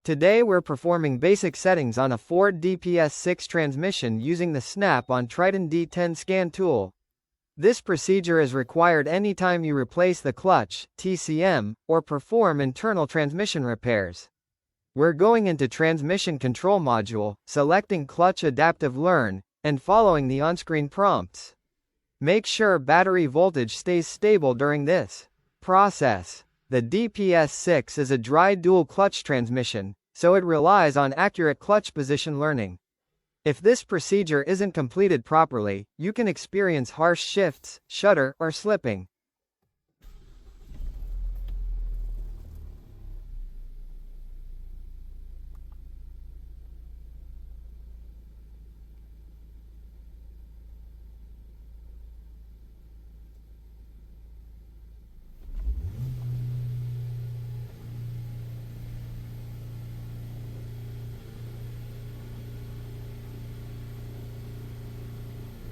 Today we're performing basic settings on a Ford DPS6 transmission using the Snap-On Triton D10 scan tool. This procedure is required anytime you replace the clutch, TCM, or perform internal transmission repairs. We're going into Transmission Control Module, selecting Clutch Adaptive Learn, and following the on-screen prompts. Make sure battery voltage stays stable during this process. The DPS6 is a dry dual-clutch transmission, so it relies on accurate clutch position learning. If this procedure isn't completed properly, you can experience harsh shifts, shudder, or slipping.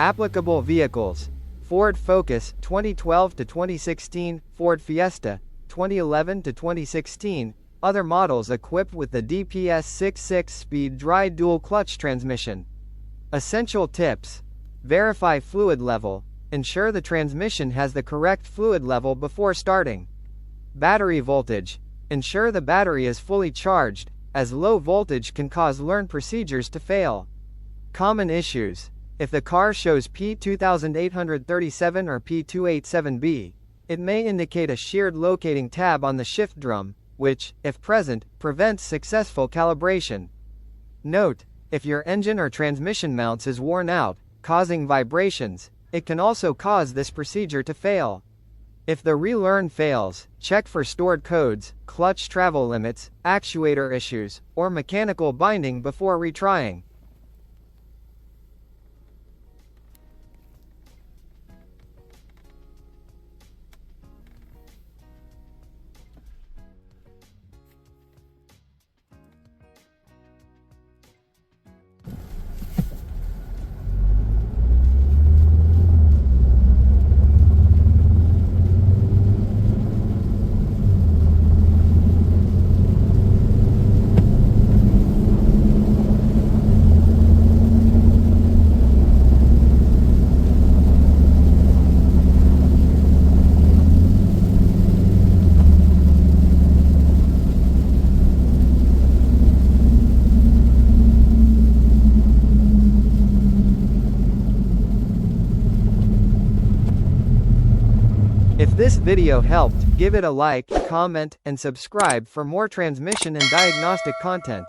Applicable vehicles: Ford Focus 2012 to 2016, Ford Fiesta 2011 to 2016, other models equipped with the DPS6 6-speed dry dual-clutch transmission. Essential tips: verify fluid level. Ensure the transmission has the correct fluid level before starting. Battery voltage. Ensure the battery is fully charged, as low voltage can cause learn procedures to fail. Common issues: if the car shows P2837 or P287B, it may indicate a sheared locating tab on the shift drum, which, if present, prevents successful calibration. Note: if your engine or transmission mounts is worn out, causing vibrations, it can also cause this procedure to fail. If the Relearn fails, check for stored codes, clutch travel limits, actuator issues, or mechanical binding before retrying. If this video helped, give it a like, comment, and subscribe for more transmission and diagnostic content.